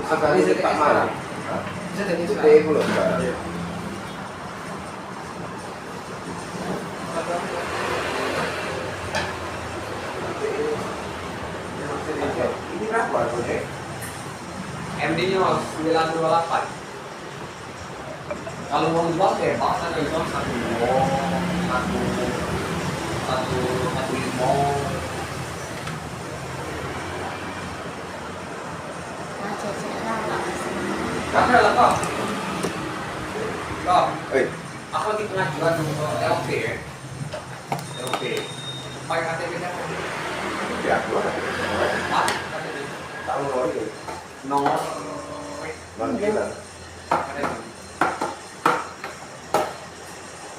Sekali tak marah. Bisa jadi Itu sekali. belum. Ini berapa harganya? MD-nya 928. Kalau mau jual bebas kan jual satu lima. Kakak lah kok. Kok. Aku lagi pengajuan untuk LP ya. LP. Pakai KTP kan? Ya, dua. Pak, KTP. Tahu lori. Nomor. Manggilan.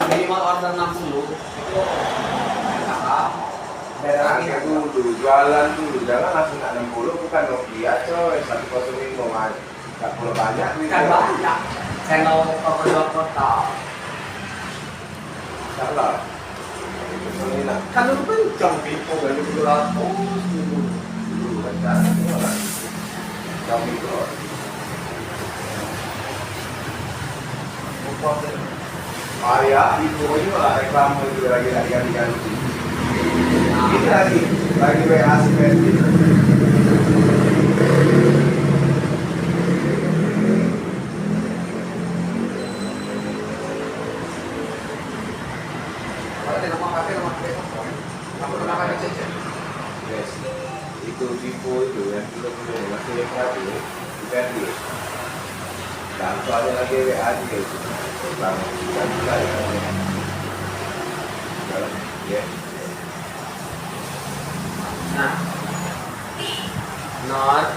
Minimal order 60 itu kakak. Daerahnya dulu, jualan dulu, jangan langsung 60, bukan Nokia coy, 105 man. Gak perlu banyak nih. Kan banyak. Channel Toko Kota. Salah. Kan dulu kencang Vivo dari 200 dulu. Dulu kan cara jam itu. Maria itu juga reklame itu lagi ganti. Ini lagi WA seperti itu. Yes. Itu Vivo itu yang kita punya masih yang satu ganti. Dan soalnya lagi WA juga itu. Bang, ganti lagi. Ya. Nah, not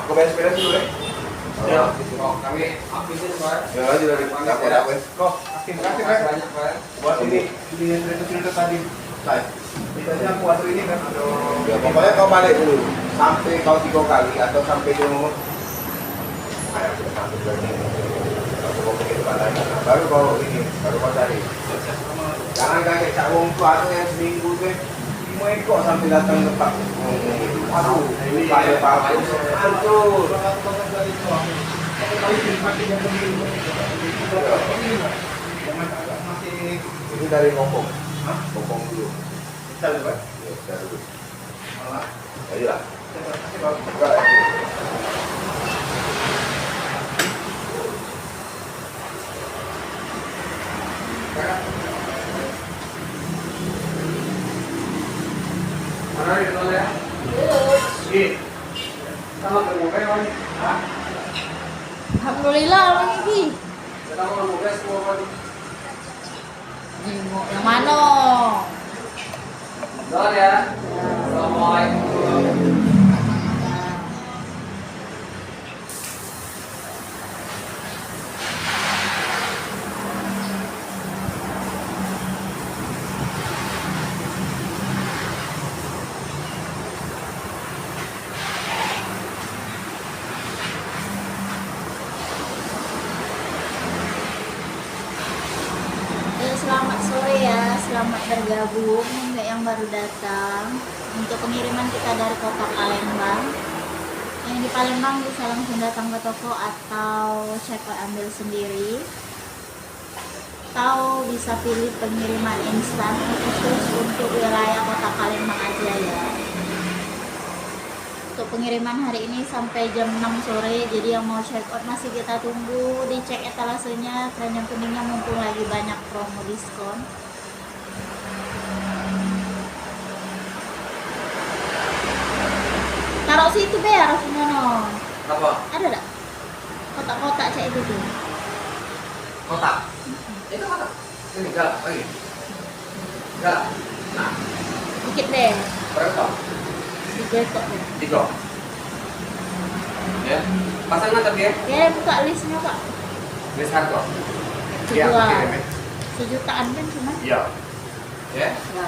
Aku beres-beres dulu deh. ya. Oh, kami habisin Pak. Ya aja dari dapur wes. Kok, Terima kasih banyak Pak. buat ini cerita tadi. Saya. Biasanya aku atur ini kan. Ya pokoknya kau balik dulu sampai kau 3 kali atau sampai dia ngomong. Ayo kita satu lagi. Kalau kau pergi depan lagi, baru kau ini, baru kau cari. Jangan kayak cak wong tua tuh yang seminggu tuh 5 ekor sampai datang tempat. Aduh, ini kayak bagus. Hancur. Ini dari Ngokong. Ngokong dulu. Kita dulu kan? Ya, kita dulu. Ayo lah. Enggak, Mana di sana ya? Iya. Sama bermuka ya, Bang? Hah? Alhamdulillah orang ini. Kita mau bermuka semua, Bang. Yang mana? Doang ya. Assalamualaikum. Selamat sore ya, selamat bergabung untuk yang baru datang. Untuk pengiriman kita dari kota Palembang. Yang di Palembang bisa langsung datang ke toko atau check out ambil sendiri. Atau bisa pilih pengiriman instan khusus untuk wilayah kota Palembang aja ya. Untuk pengiriman hari ini sampai jam 6 sore, jadi yang mau check out masih kita tunggu, dicek etalasenya, tren yang kuningnya mumpung lagi banyak promo diskon. Taruh situ be, harus mana? Apa? Ada tak? Kotak-kotak cek itu tuh. Kotak. Itu kotak. Ini galak lagi. Galak. Nah, Dikit deh, berapa? digetok deh. 3. Ya. Pasangan tapi ya. Ya, buka listnya pak. List harga. Sejuta. Ya, kirim ya. Sejutaan kan cuma. Iya. Ya. Ya.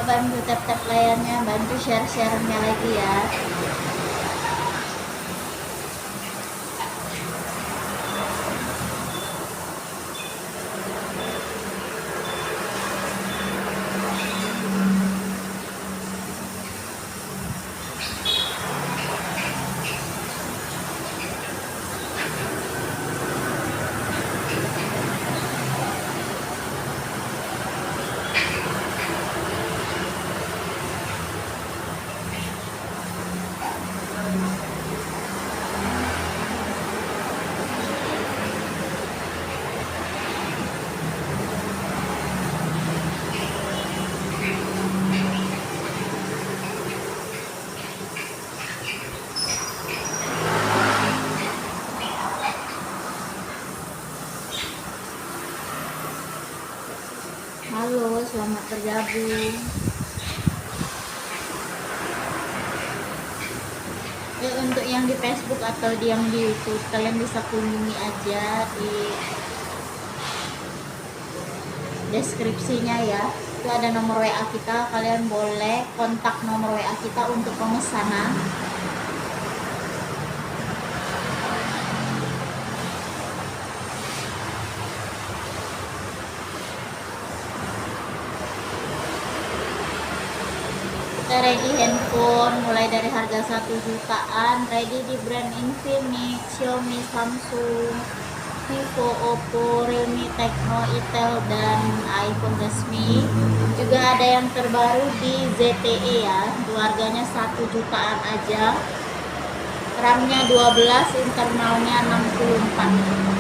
Yuk bantu tap-tap layarnya, bantu share-share-nya lagi ya. Halo, selamat bergabung. Ya, untuk yang di Facebook atau yang di YouTube, kalian bisa kunjungi aja di deskripsinya ya. Itu ada nomor WA kita, kalian boleh kontak nomor WA kita untuk pemesanan. Kita ready handphone mulai dari harga 1 jutaan, ready di brand Infinix, Xiaomi, Samsung, Vivo, Oppo, Realme, Tecno, Itel, dan iPhone resmi. Juga ada yang terbaru di ZTE ya, itu harganya 1 jutaan aja. RAM-nya 12, internalnya 64.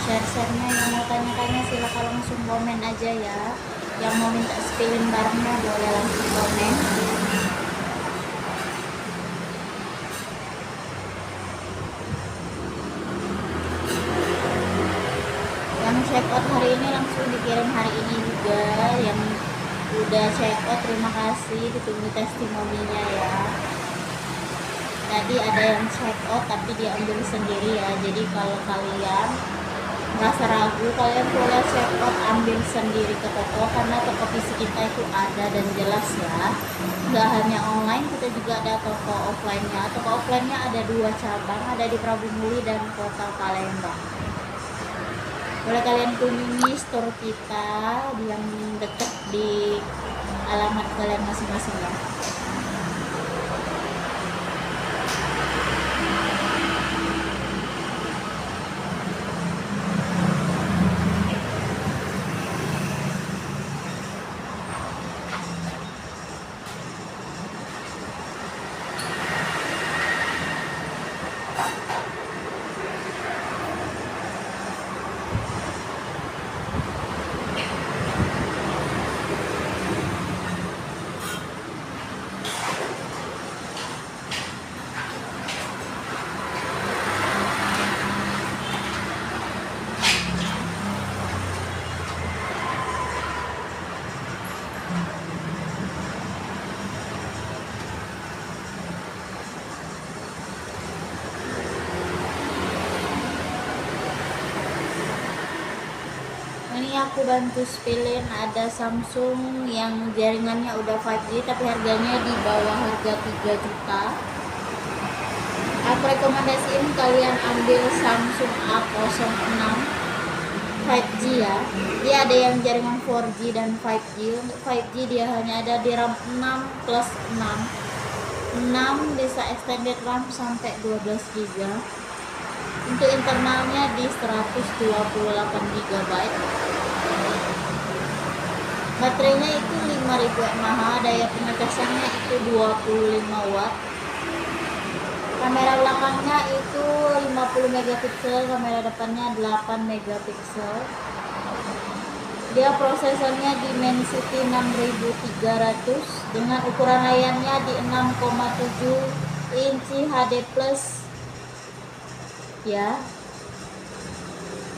share-sharenya. Yang mau tanya-tanya silakan langsung komen aja ya. Yang mau minta spillin barangnya boleh langsung komen. Yang check out hari ini langsung dikirim hari ini juga. Yang udah check out terima kasih, ditunggu testimoninya ya. Tadi ada yang check out tapi dia ambil sendiri ya. Jadi kalau kalian merasa ragu, kalian boleh check out ambil sendiri ke toko, karena toko fisik kita itu ada dan jelas ya. Nggak hanya online, kita juga ada toko offline-nya. Toko offline-nya ada 2 cabang, ada di Prabu Muli dan Kota Palembang. Boleh kalian kunjungi store kita yang dekat di alamat kalian masing-masing ya. Ini aku bantu spillin, ada Samsung yang jaringannya udah 5G tapi harganya di bawah harga 3 juta. Aku rekomendasiin kalian ambil Samsung A06 5G ya. Dia ada yang jaringan 4G dan 5G. Untuk 5G dia hanya ada di RAM 6 plus 6 bisa extended RAM sampai 12 GB. Untuk internalnya di 128 GB. Baterainya itu 5000 mAh, daya pengecasannya itu 25 watt. Kamera belakangnya itu 50 megapiksel, kamera depannya 8 megapiksel. Dia prosesornya Dimensity 6300 dengan ukuran layarnya di 6,7 inci HD plus ya.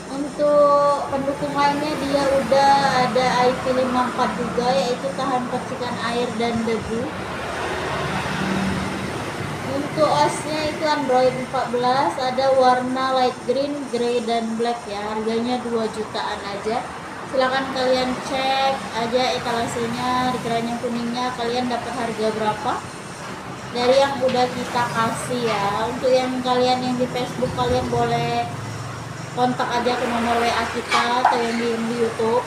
Untuk pendukung lainnya dia udah ada IP54 juga, yaitu tahan percikan air dan debu. Untuk OS-nya itu Android 14, ada warna light green, grey dan black ya. Harganya 2 jutaan aja. Silahkan kalian cek aja etalasenya, di keranjang kuningnya kalian dapat harga berapa dari yang udah kita kasih ya. Untuk yang kalian yang di Facebook, kalian boleh kontak aja ke nomor WA kita atau yang di YouTube.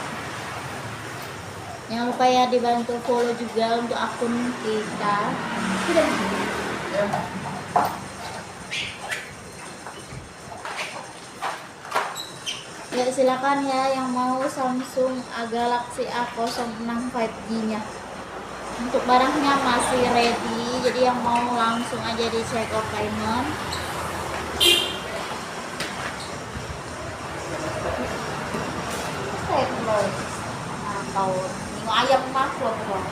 Jangan lupa ya dibantu follow juga untuk akun kita. Ya silakan ya yang mau Samsung Galaxy A06 5G nya. Untuk barangnya masih ready, jadi yang mau langsung aja di check out payment. Atau ayam makhluk kok.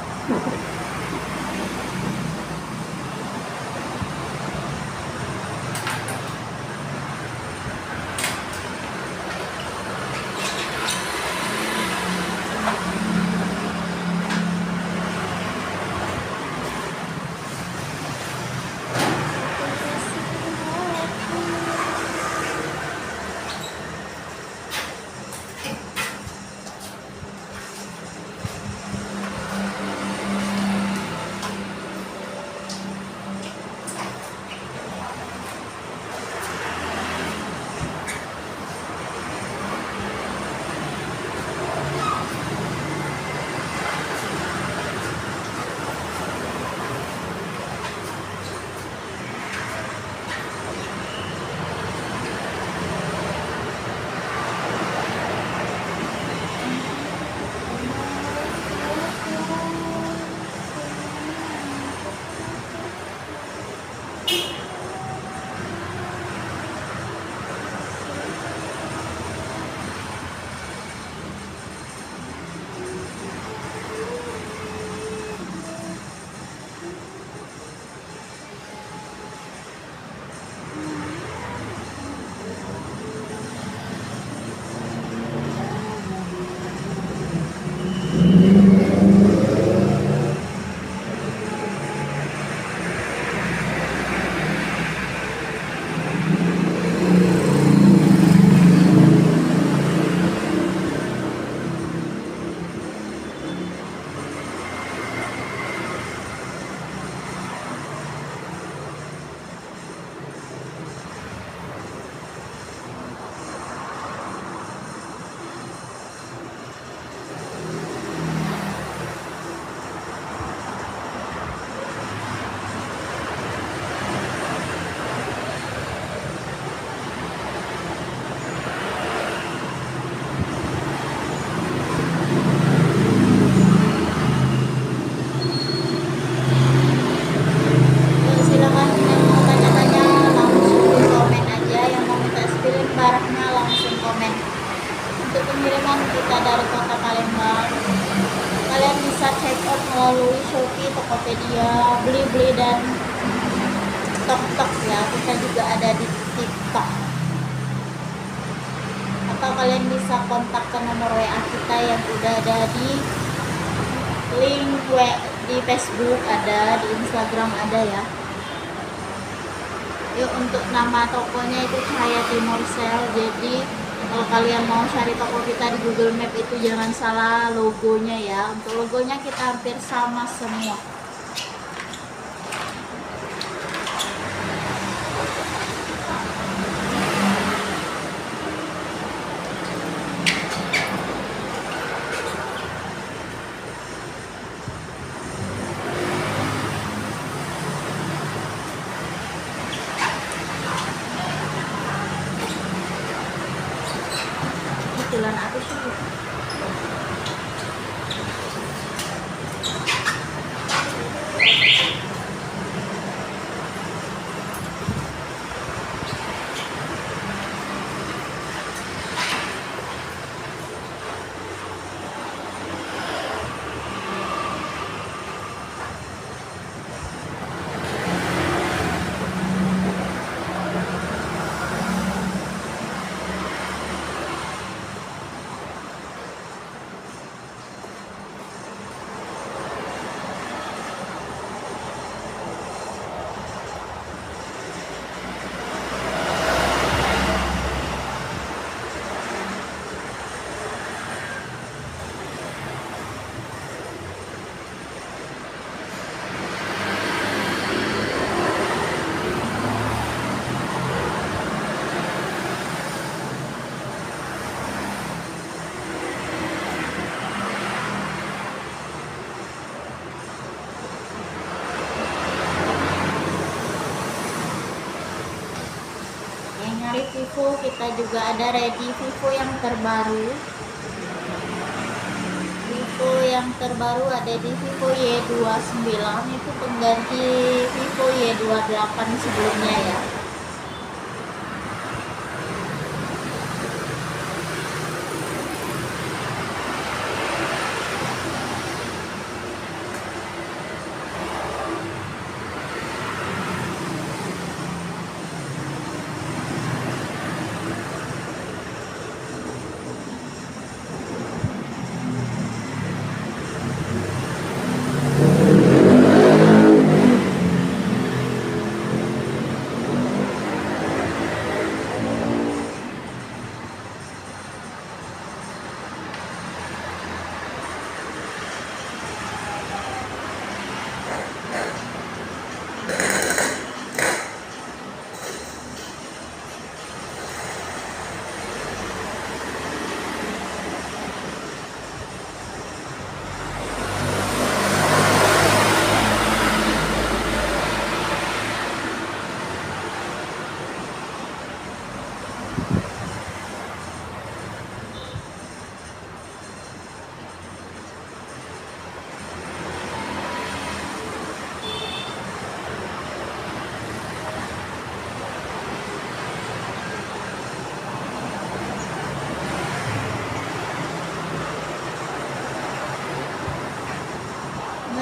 Silakan yang mau tanya-tanya langsung di komen aja, yang mau minta spilling barangnya langsung komen. Untuk pengiriman kita dari kota Palembang, kalian bisa check out melalui Shopee, Tokopedia, Blibli dan TokTok ya. Kita juga ada di TikTok. Atau kalian bisa kontak ke nomor WA kita yang udah ada di link di Facebook, ada di Instagram ada ya. Yuk, untuk nama tokonya itu Cahaya Timur Sale. Jadi kalau kalian mau cari toko kita di Google Map itu jangan salah logonya ya. Untuk logonya kita hampir sama semua. Itulah aku sih. Yang nyari Vivo, kita juga ada ready Vivo yang terbaru. Vivo yang terbaru ada di Vivo Y29, itu pengganti Vivo Y28 sebelumnya ya.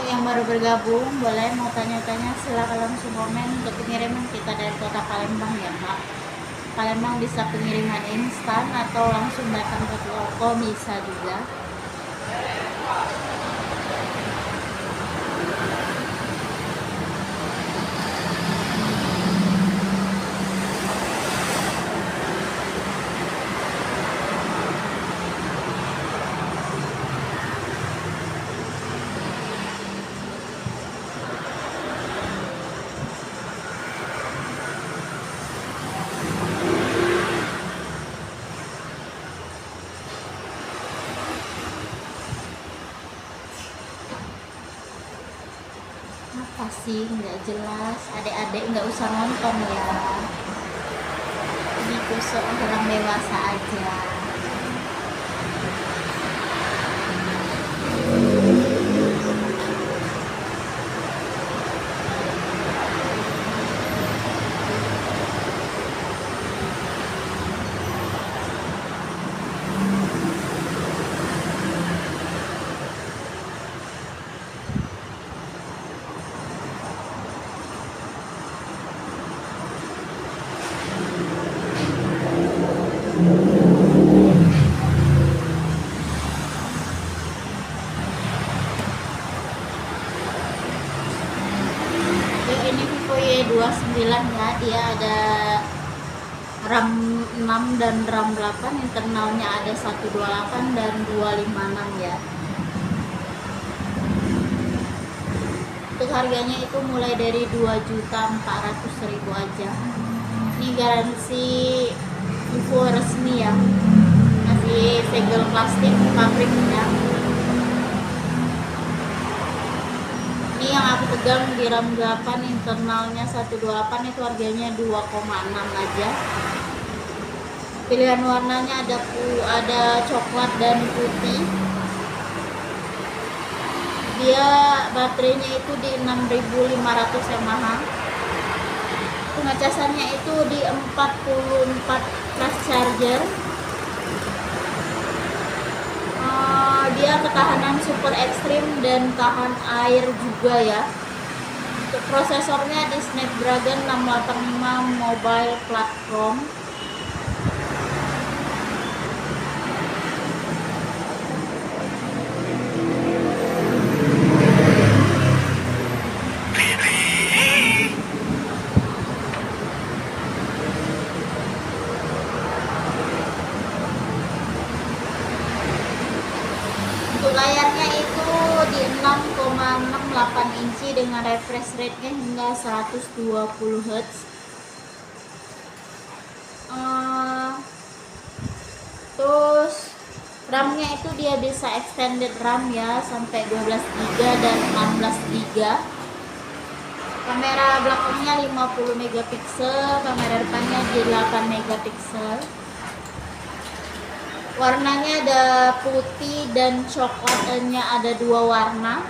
Yang baru bergabung boleh mau tanya-tanya silakan langsung komen. Untuk pengiriman kita dari kota Palembang ya Pak. Palembang bisa pengiriman instan atau langsung datang ke toko bisa juga. fasih, nggak jelas. Adik-adik nggak usah nonton ya. Ini tusuk orang dewasa aja. Ini Vivo Y29 ya, dia ada RAM 6 dan RAM 8, internalnya ada 128 dan 256 ya. Untuk harganya itu mulai dari 2.400.000 aja. Ini garansi Vivo resmi ya, masih segel plastik pabriknya. Ini yang aku pegang di RAM 8, internalnya 128, itu harganya 2,6 aja. Pilihan warnanya ada coklat dan putih. Dia baterainya itu di 6500 mAh. Pengecasannya itu di 44 fast charger. Dia ketahanan super ekstrim dan tahan air juga ya. Untuk prosesornya di Snapdragon 685 Mobile Platform. Layarnya itu di 6,68 inci dengan refresh rate-nya hingga 120 Hz. Terus RAM-nya itu dia bisa extended RAM ya, sampai 12 GB dan 16 GB. Kamera belakangnya 50 megapiksel, kamera depannya 8 megapiksel. Warnanya ada putih dan coklatnya ada 2 warna.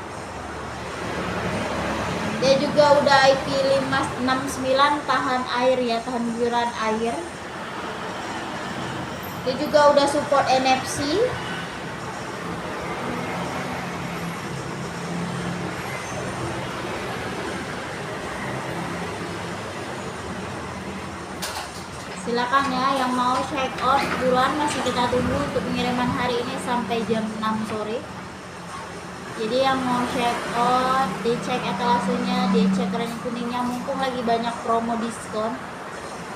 Dia juga udah IP569, tahan air ya, tahan guyuran air. Dia juga udah support NFC. Silakan ya yang mau check out buruan, masih kita tunggu untuk pengiriman hari ini sampai jam 6 sore. Jadi yang mau check out, dicek etalasenya, dicek ranking kuningnya, mumpung lagi banyak promo diskon.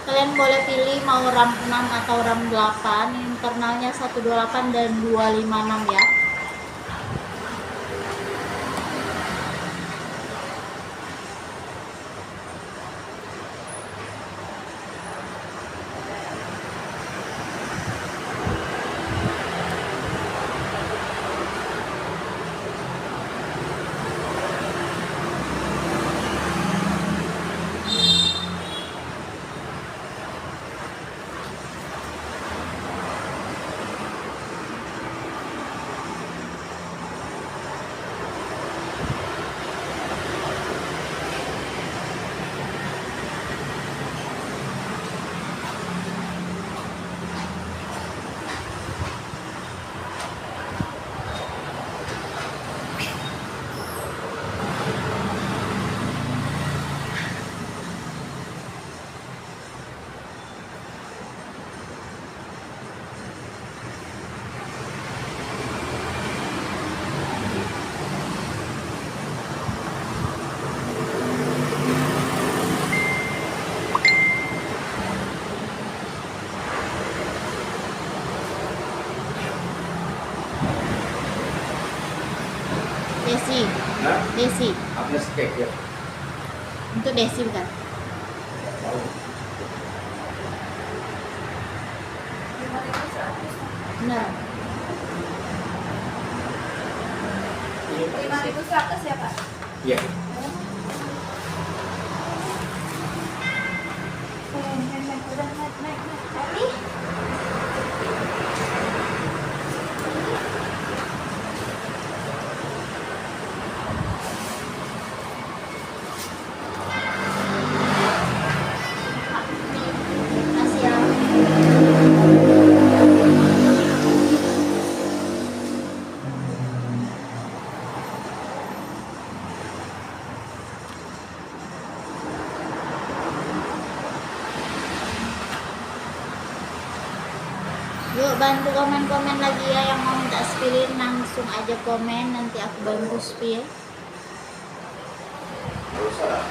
Kalian boleh pilih mau RAM 6 atau RAM 8, internalnya 128 dan 256 ya. Desi. Hah? Desi. Agnes cake ya. Untuk Desi bukan? Benar. 5.100 ya Pak? Iya. udah naik. Tadi. Makasih ya. Yuk bantu komen-komen lagi ya, yang mau minta spillin langsung aja komen, nanti aku bantu spill. Nggak usah.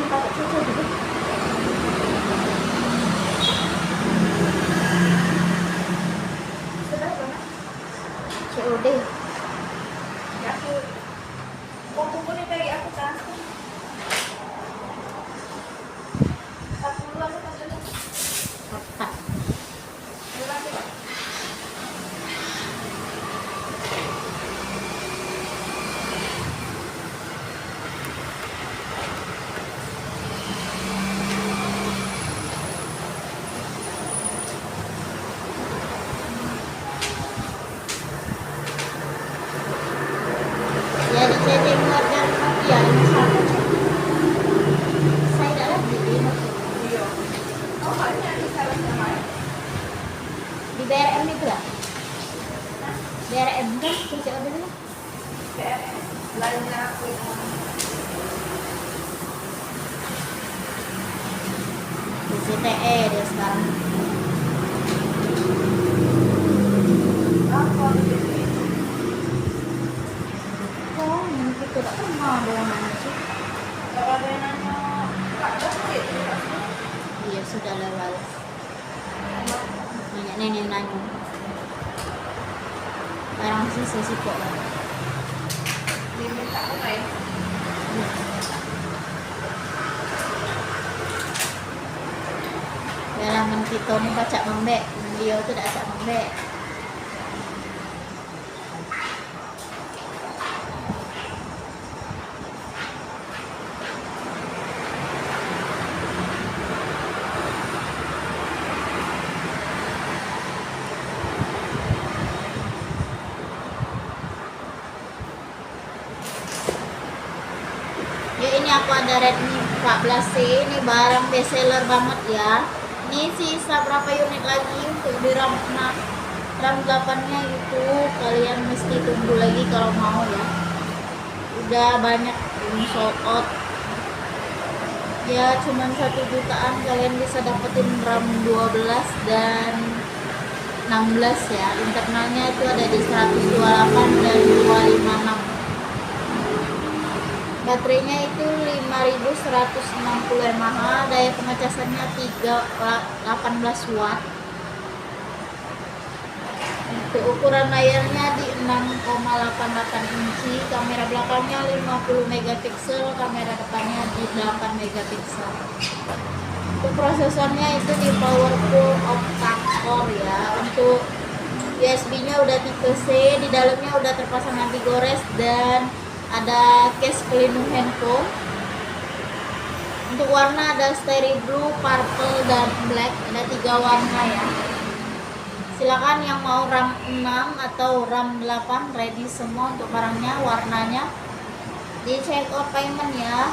Pakai cucu juga. COD. Ya aku kumpulin dari aku transfer. 40 aku kan dulu. Kotak. Berapa? Ya di chatting warga Nokia ini sama. Saya dah lagi di Nokia. Iya. Oh, makanya di salah sama. Di BRM itu lah. BRM kan cuci apa dulu? Lainnya aku Di CTE dia sekarang. apa gitu. Oh, mungkin tidak pernah ada yang nanya sih. Kalau ada yang nanya, Kak, gitu. Iya sudah lewat. Banyak nenek nanya. Sekarang sih sesi kok lah. Diminta apa ya? Dalam kita ni baca membek, dia tu tak baca membek. Ya ini aku ada Redmi 14C, ini barang best seller banget ya. Ini sisa berapa unit lagi untuk di RAM 6, RAM 8 nya itu kalian mesti tunggu lagi kalau mau ya. Udah banyak belum sold out. Ya cuman 1 jutaan kalian bisa dapetin RAM 12 dan 16 ya. Internalnya itu ada di 128 dan 256. Baterainya itu 5160 mAh, daya pengecasannya 18 watt. Untuk ukuran layarnya di 6,88 inci, kamera belakangnya 50 megapiksel, kamera depannya di 8 megapiksel. Untuk prosesornya itu di Powerful octa-core ya. Untuk USB-nya udah tipe C, di dalamnya udah terpasang anti gores dan ada case pelindung handphone. Untuk warna ada Starry Blue, Purple, dan Black. Ada 3 warna ya. Silakan yang mau RAM 6 atau RAM 8 ready semua untuk barangnya, warnanya. Di check out payment ya.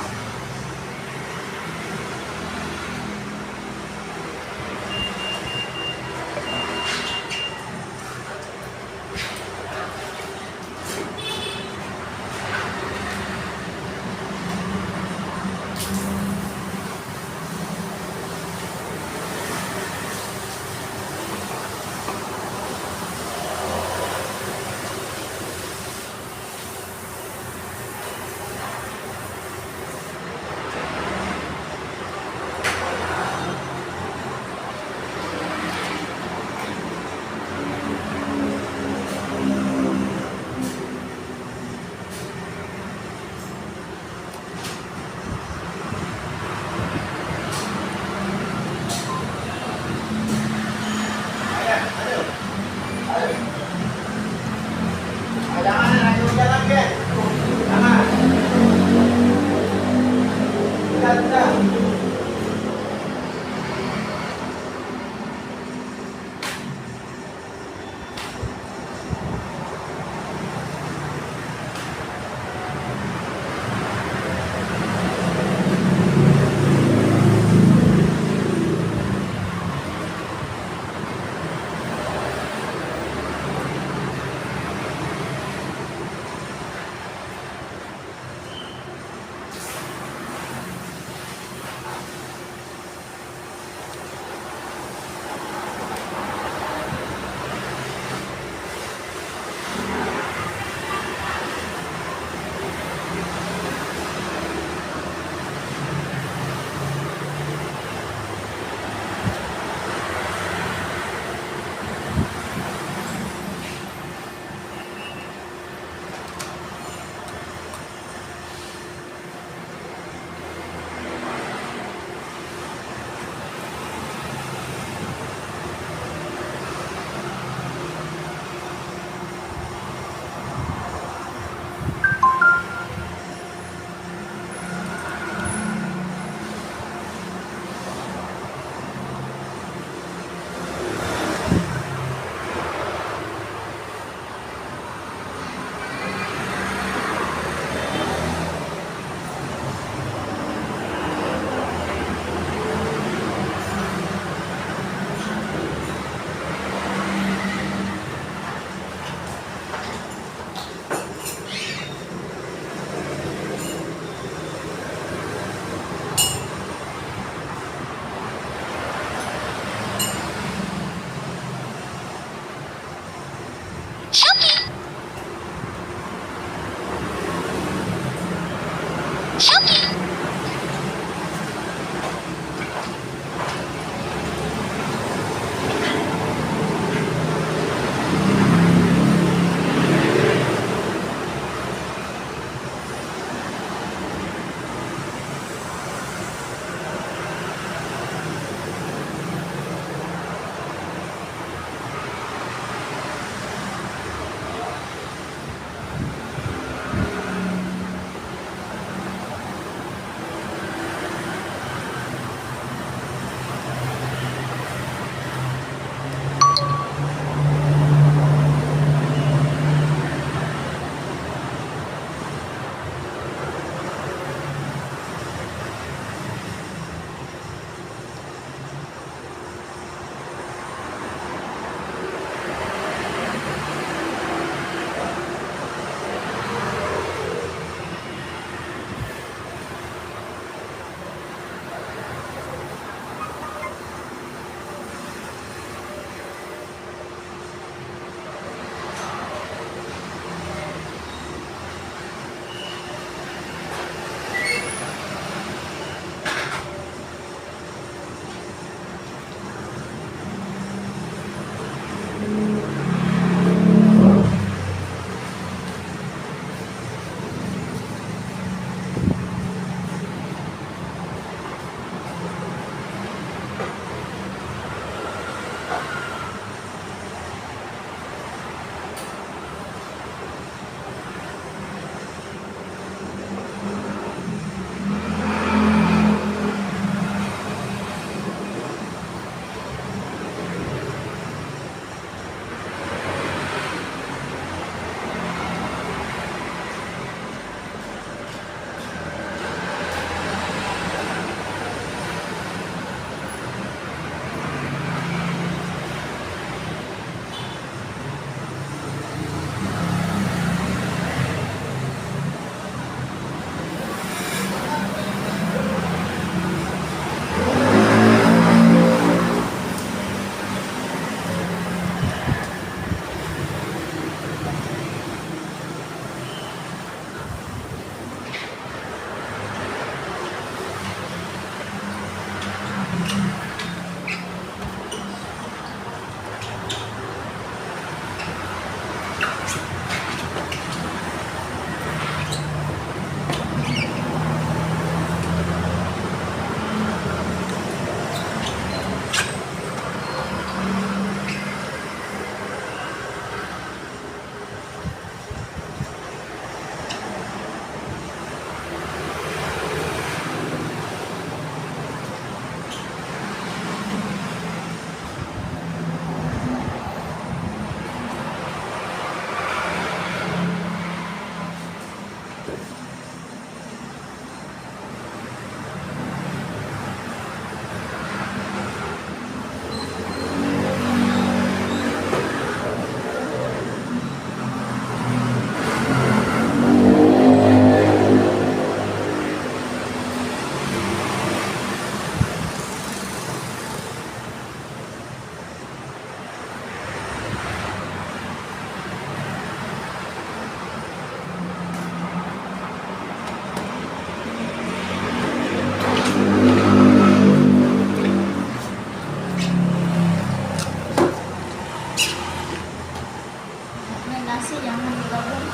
Nah, nasi jangan digabung.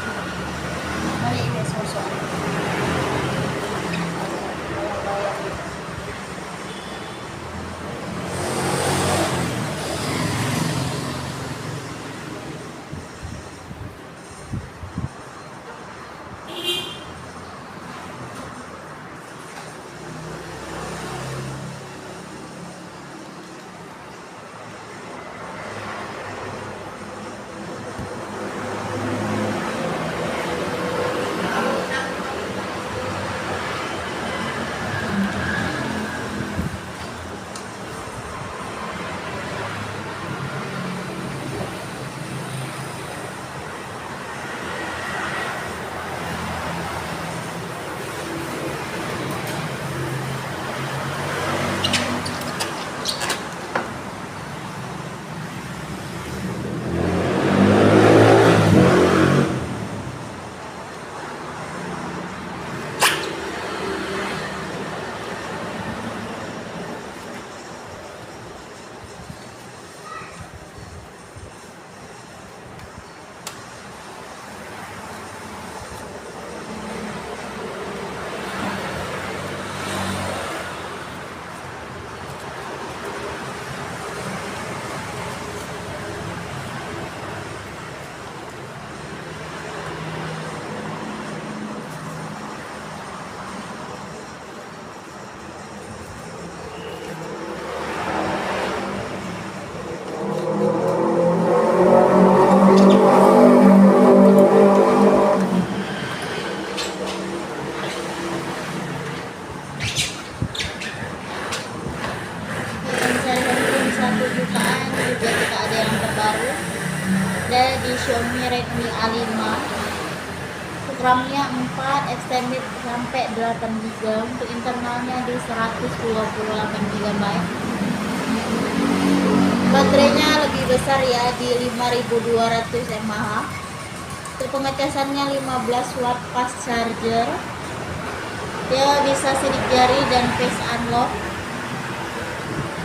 Balik ke sosok. Ada di Xiaomi Redmi A5. RAM-nya 4, extended sampai 8 GB. Untuk internalnya di 128 GB. Baterainya lebih besar ya, di 5200 mAh. Untuk pengecasannya 15 watt fast charger. Dia bisa sidik jari dan face unlock.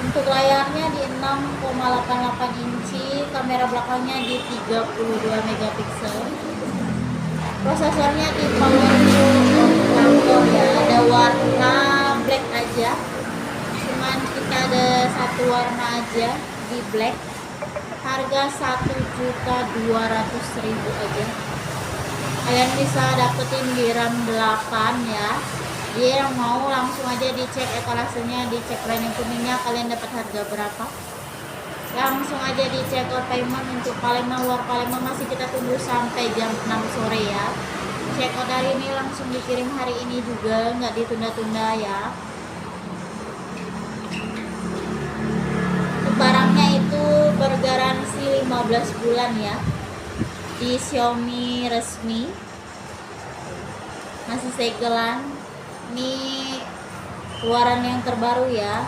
Untuk layarnya di 6,88 inci, kamera belakangnya di 32 megapiksel. Prosesornya di powerful octa-core ya, ada warna black aja. Cuman kita ada satu warna aja di black. Harga 1.200.000 aja. Kalian bisa dapetin di RAM 8 ya. Dia yang mau langsung aja dicek etalasenya, dicek planning kuningnya, kalian dapat harga berapa. Langsung aja dicek out payment. Untuk Palembang, luar Palembang masih kita tunggu sampai jam 6 sore ya. Check out hari ini langsung dikirim hari ini juga, nggak ditunda-tunda ya. Barangnya itu bergaransi 15 bulan ya, di Xiaomi resmi, masih segelan. Ini keluaran yang terbaru ya.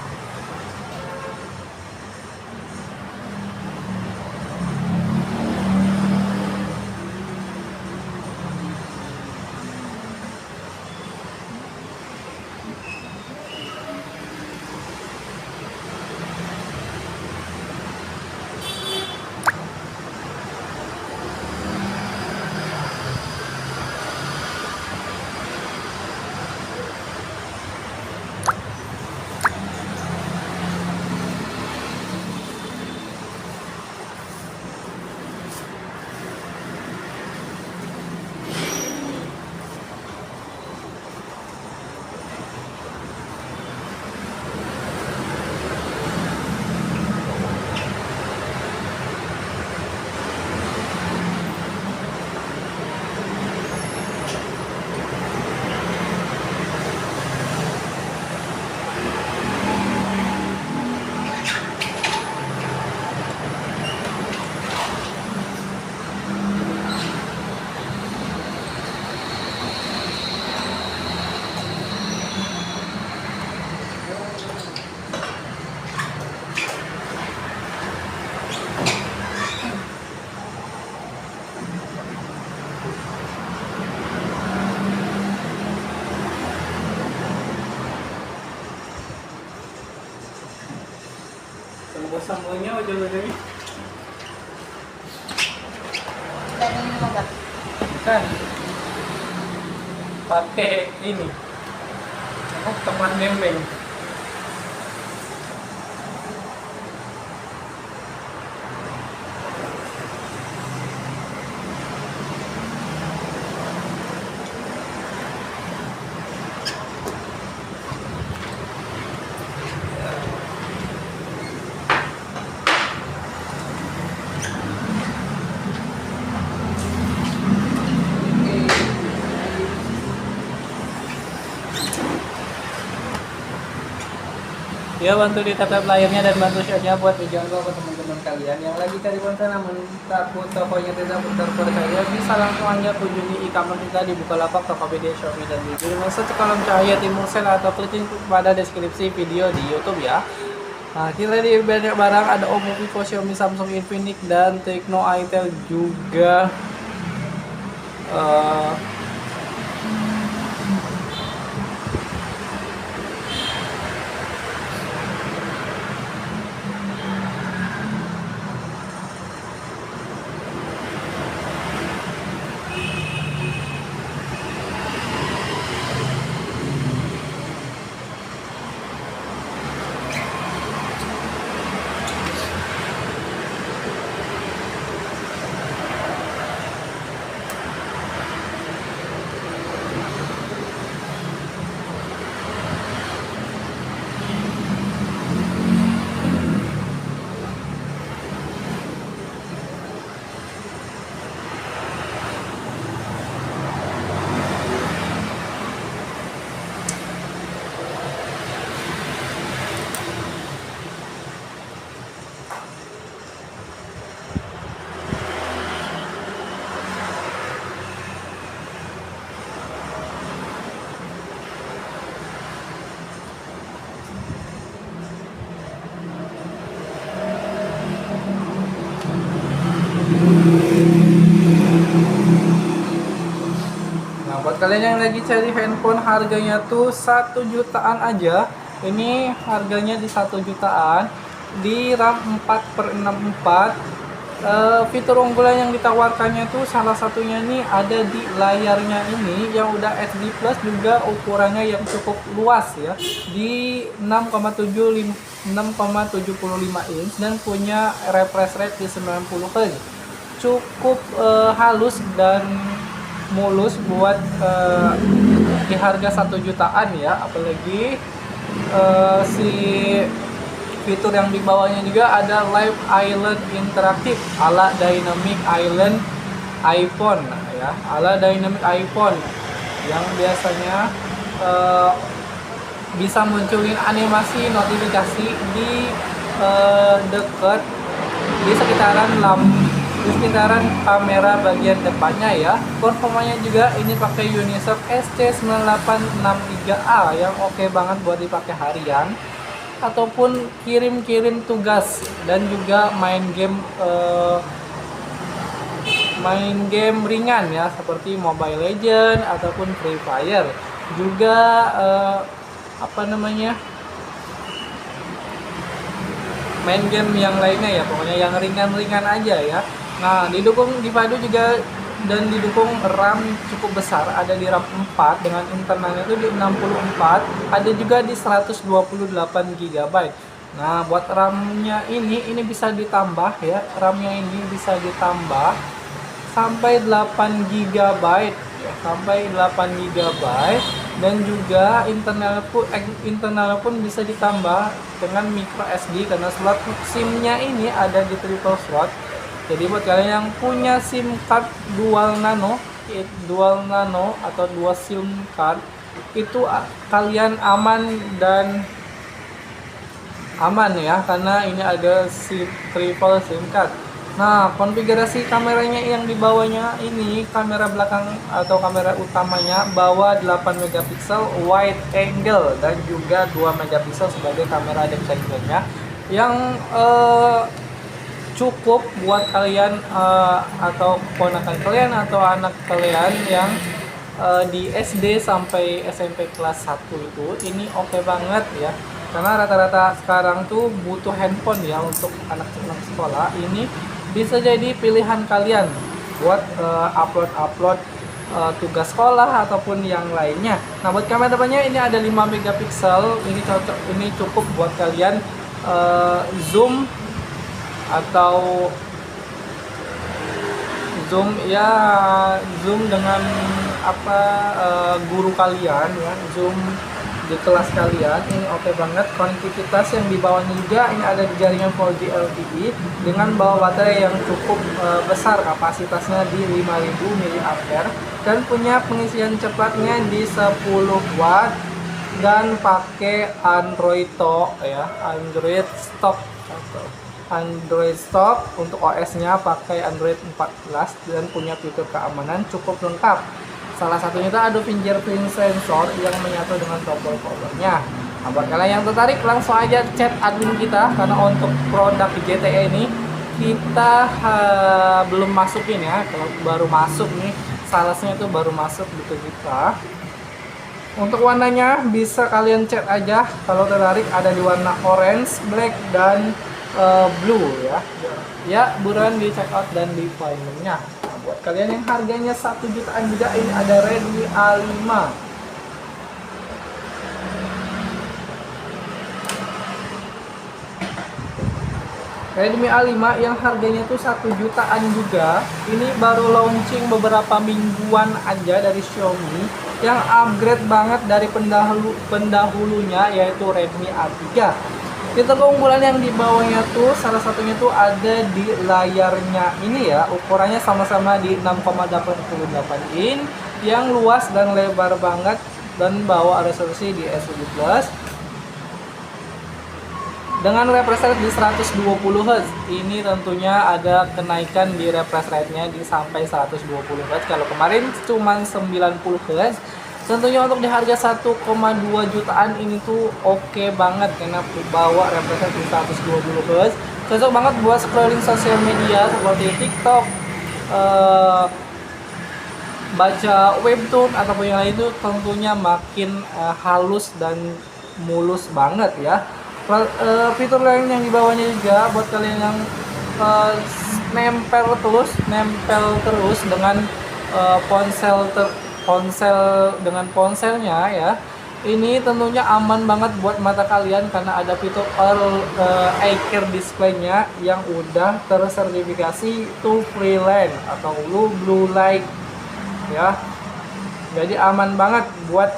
Sambalnya aja lagi. Dan ini juga. Kan pakai ini teman nembeng. Ya, bantu ditata layarnya dan bantu share-nya buat dijangkau ke teman-teman kalian yang lagi cari konten namun takut tokonya tidak terpercaya. Bisa langsung aja kunjungi e-commerce kita di Bukalapak, Tokopedia, Shopee, dan Jujur. Search kolom cahaya Timur Sel atau klik link pada deskripsi video di YouTube ya. Nah, kita di banyak barang ada Oppo, Vivo, Xiaomi, Samsung, Infinix, dan Tecno, Itel juga. Nah, buat kalian yang lagi cari handphone harganya tuh 1 jutaan aja, ini harganya di 1 jutaan, di RAM 4/64. Fitur unggulan yang ditawarkannya tuh salah satunya nih ada di layarnya ini yang udah HD Plus, juga ukurannya yang cukup luas ya, di 6,75 inch dan punya refresh rate di 90 Hz. Cukup halus dan mulus buat di harga 1 jutaan ya, apalagi si fitur yang di bawahnya juga ada Live Island interaktif ala Dynamic Island iPhone ya, ala Dynamic iPhone yang biasanya bisa munculin animasi notifikasi di dekat di sekitaran kamera bagian depannya ya. Performanya juga ini pakai Unisoc SC9863A yang oke banget buat dipakai harian ataupun kirim-kirim tugas dan juga main game ringan ya, seperti Mobile Legend ataupun Free Fire. Juga main game yang lainnya ya, pokoknya yang ringan-ringan aja ya. Nah, didukung dipadu juga dan didukung RAM cukup besar, ada di RAM 4 dengan internalnya itu di 64, ada juga di 128 GB. Nah, buat RAM-nya ini bisa ditambah ya, RAM-nya ini bisa ditambah sampai 8 GB ya, sampai 8 GB, dan juga internal pun bisa ditambah dengan micro SD karena slot SIM-nya ini ada di triple slot. Jadi buat kalian yang punya SIM card dual nano atau dual SIM card, itu kalian aman ya, karena ini ada triple SIM card. Nah, konfigurasi kameranya yang di bawahnya ini, kamera belakang atau kamera utamanya bawa 8 megapiksel wide angle dan juga 2 megapiksel sebagai kamera depth sensor-nya yang cukup buat kalian atau ponakan kalian atau anak kalian yang di SD sampai SMP kelas 1 itu, ini oke banget ya. karena rata-rata sekarang tuh butuh handphone ya untuk anak-anak sekolah. Ini bisa jadi pilihan kalian buat upload tugas sekolah ataupun yang lainnya. Nah, buat kamera depannya ini ada 5 megapiksel. Ini cocok, ini cukup buat kalian zoom atau zoom ya, zoom dengan guru kalian ya, zoom di kelas kalian. Ini oke banget. Konektivitas yang di bawahnya juga ini ada di jaringan 4G LTE dengan bawa baterai yang cukup besar, kapasitasnya di 5000 mAh dan punya pengisian cepatnya di 10 watt dan pakai Android stock ya, Android stock untuk OS-nya pakai Android 14 dan punya fitur keamanan cukup lengkap. Salah satunya itu ada fingerprint sensor yang menyatu dengan tombol powernya. Nah, buat kalian yang tertarik langsung aja chat admin kita, karena untuk produk GTE ini kita belum masukin ya, kalau baru masuk nih, salesnya itu baru masuk gitu kita. Untuk warnanya bisa kalian chat aja kalau tertarik, ada di warna orange, black, dan blue ya. Ya, buruan di check out dan di filenya. Nah, buat kalian yang harganya 1 jutaan juga, ini ada Redmi A5. Redmi A5 yang harganya tuh 1 jutaan juga. Ini baru launching beberapa mingguan aja dari Xiaomi, yang upgrade banget dari pendahulunya yaitu Redmi A3. Fitur keunggulan yang di bawahnya tuh salah satunya tuh ada di layarnya ini ya, ukurannya sama-sama di 6,88 in yang luas dan lebar banget dan bawa resolusi di SD Plus dengan refresh rate di 120 Hz. Ini tentunya ada kenaikan di refresh rate-nya di sampai 120 Hz. Kalau kemarin cuma 90 Hz. Tentunya untuk di harga 1,2 jutaan ini tuh oke banget karena bawa refresh rate di 120 Hz. Cocok banget buat scrolling sosial media seperti TikTok, baca webtoon ataupun yang lain, itu tentunya makin halus dan mulus banget ya. Fitur lain yang di bawahnya juga buat kalian yang nempel terus dengan dengan ponselnya ya. Ini tentunya aman banget buat mata kalian karena ada fitur eye care display-nya yang udah tersertifikasi to freelance atau blue light ya. Jadi aman banget buat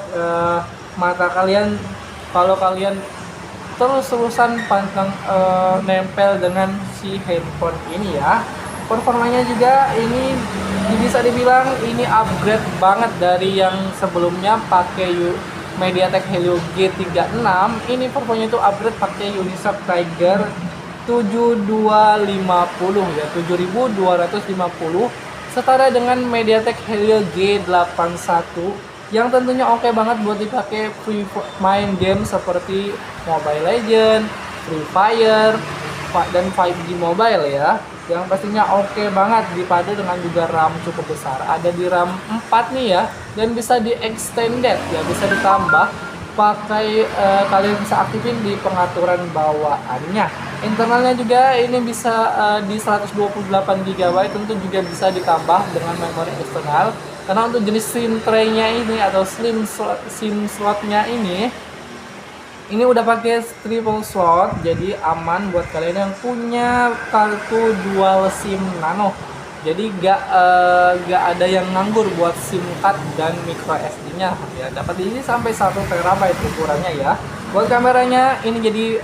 mata kalian kalau kalian terus-terusan pantang nempel dengan si handphone ini ya. Performanya juga ini bisa dibilang ini upgrade banget dari yang sebelumnya pakai MediaTek Helio G36. Ini performanya itu upgrade pakai Unisoc Tiger 7250 ya, 7250, setara dengan MediaTek Helio G81 yang tentunya oke banget buat dipakai main game seperti Mobile Legends, Free Fire, dan 5G Mobile ya. Yang pastinya oke banget dipadu dengan juga RAM cukup besar. Ada di RAM 4 nih ya, dan bisa di extended ya, bisa ditambah pakai kalian bisa aktifin di pengaturan bawaannya. Internalnya juga ini bisa di 128 GB, tentu juga bisa ditambah dengan memori eksternal. Karena untuk jenis SIM tray-nya ini atau SIM slot-nya ini udah pakai triple slot, jadi aman buat kalian yang punya kartu dual SIM nano. Jadi gak ada yang nganggur buat SIM card dan micro SD-nya ya. Dapat ini sampai 1 TB ukurannya ya. Buat kameranya ini jadi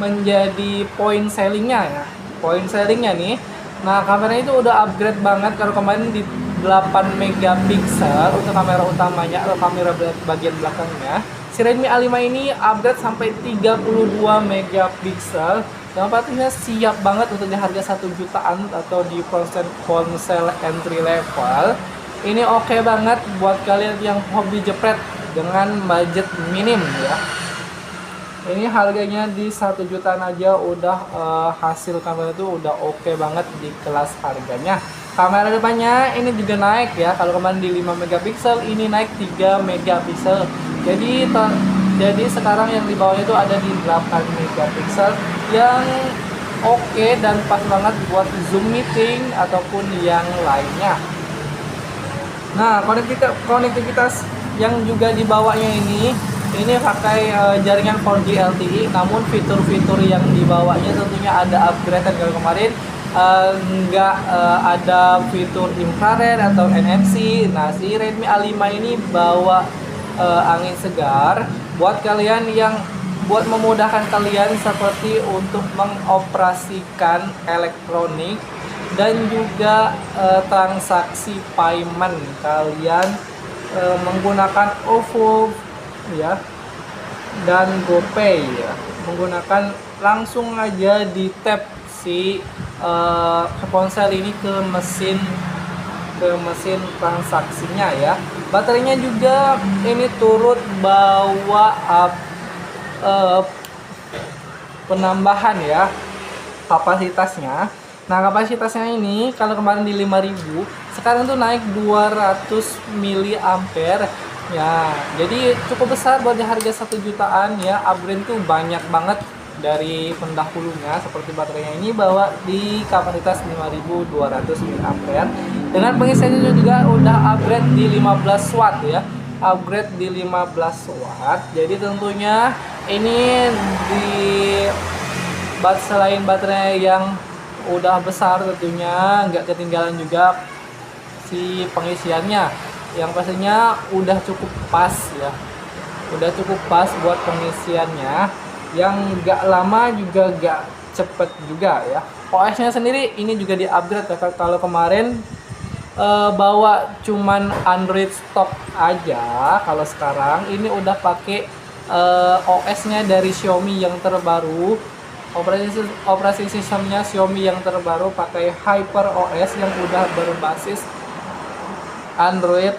menjadi point selling-nya ya. Point selling-nya nih. Nah, kameranya itu udah upgrade banget. Kalau kemarin di 8 megapiksel untuk kamera utamanya atau kamera bagian belakangnya, si Redmi A5 ini upgrade sampai 32 megapiksel. Yang pastinya siap banget untuk di harga 1 jutaan atau di ponsel entry level. Ini oke banget buat kalian yang hobi jepret dengan budget minim ya. Ini harganya di 1 jutaan aja udah hasil kamera itu udah oke banget di kelas harganya. Kamera depannya ini juga naik ya. Kalau kemarin di 5 megapiksel, ini naik 3 megapiksel. Jadi Jadi sekarang yang di bawahnya itu ada di 8 megapiksel yang oke dan pas banget buat Zoom meeting ataupun yang lainnya. Nah, konektivitas yang juga dibawanya ini pakai jaringan 4G LTE, namun fitur-fitur yang dibawanya tentunya ada upgrade kalau kemarin nggak ada fitur infrared atau NFC. Nah, si Redmi A5 ini bawa angin segar buat kalian yang buat memudahkan kalian seperti untuk mengoperasikan elektronik dan juga transaksi payment kalian menggunakan OVO ya dan GoPay ya, menggunakan langsung aja di tap si ponsel ini ke mesin transaksinya ya. Baterainya juga ini turut bawa penambahan ya kapasitasnya. Nah, kapasitasnya ini kalau kemarin di 5000, sekarang tuh naik 200 mAh ya. Jadi cukup besar buat di harga 1 jutaan ya. Upgrade tuh banyak banget dari pendahulunya, seperti baterainya ini bawa di kapasitas 5200 mAh. Dengan pengisiannya juga udah upgrade di 15 watt ya. Upgrade di 15 watt. Jadi tentunya ini selain baterai yang udah besar, tentunya nggak ketinggalan juga si pengisiannya yang pastinya udah cukup pas ya, udah cukup pas buat pengisiannya yang nggak lama juga nggak cepet juga ya. OS nya sendiri ini juga di upgrade ya. Kalau kemarin bawa cuman Android stock aja, kalau sekarang ini udah pakai OS nya dari Xiaomi yang terbaru. Operasi sistemnya Xiaomi yang terbaru pakai Hyper OS yang udah berbasis Android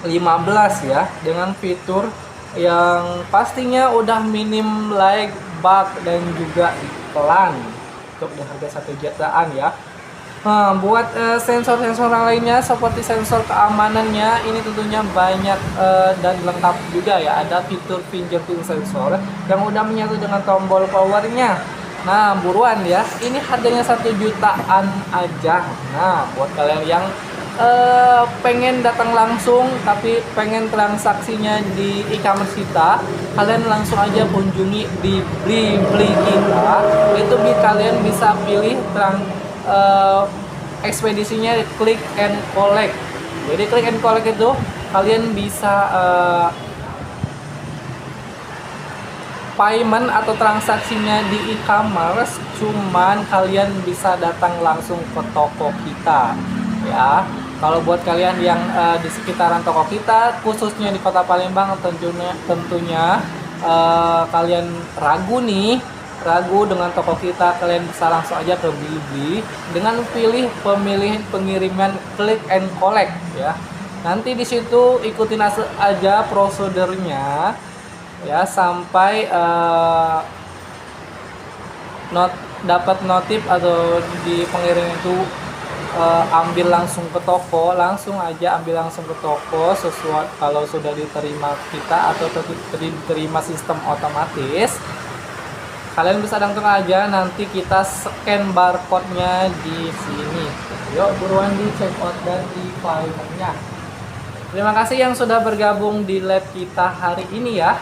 15 ya, dengan fitur yang pastinya udah minim lag, bug dan juga iklan untuk di harga 1 jutaan ya. Nah, buat sensor-sensor lainnya seperti sensor keamanannya ini tentunya banyak dan lengkap juga ya. Ada fitur fingerprint sensor yang udah menyatu dengan tombol powernya. Nah, buruan ya, ini harganya 1 jutaan aja. Nah, buat kalian yang pengen datang langsung tapi pengen transaksinya di e-commerce kita, kalian langsung aja kunjungi di Blibli kita. Itu kalian bisa pilih ekspedisinya click and collect. Jadi click and collect itu kalian bisa payment atau transaksinya di e-commerce, cuman kalian bisa datang langsung ke toko kita ya. Kalau buat kalian yang di sekitaran toko kita, khususnya di Kota Palembang, tentunya kalian ragu dengan toko kita, kalian bisa langsung aja ke Blibli dengan pemilihan pengiriman click and collect ya. Nanti di situ ikutin aja prosedurnya ya sampai dapat notif atau di pengirim itu ambil langsung ke toko, langsung aja ambil langsung ke toko sesuai kalau sudah diterima kita atau diterima sistem otomatis. Kalian bisa langsung aja, nanti kita scan barcode-nya di sini. Yuk buruan di check out dan di payment-nya. Terima kasih yang sudah bergabung di live kita hari ini ya.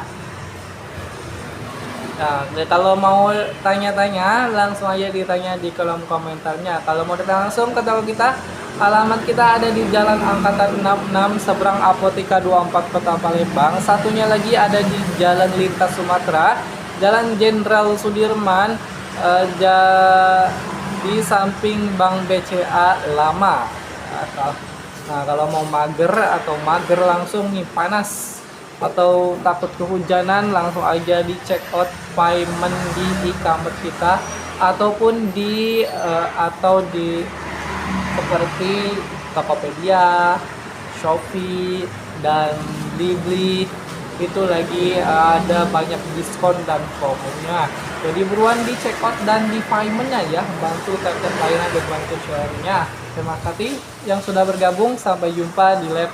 Nah, kalau mau tanya-tanya langsung aja ditanya di kolom komentarnya. Kalau mau datang langsung ke toko kita, alamat kita ada di Jalan Angkatan 66 seberang Apotika 24 Kota Palembang. Satunya lagi ada di Jalan Lintas Sumatera, Jalan Jenderal Sudirman, di samping Bank BCA Lama. Nah, kalau mau mager langsung nih panas atau takut kehujanan, langsung aja di check out payment di e-commerce kita ataupun di seperti Tokopedia, Shopee dan Blibli. Itu lagi ada banyak diskon dan promonya. Jadi buruan di check out dan di paymentnya ya, bantu tap-tap layanan dan bantu share-nya. Terima kasih yang sudah bergabung, sampai jumpa di live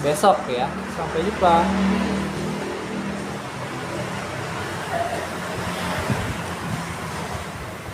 besok ya. Sampai jumpa.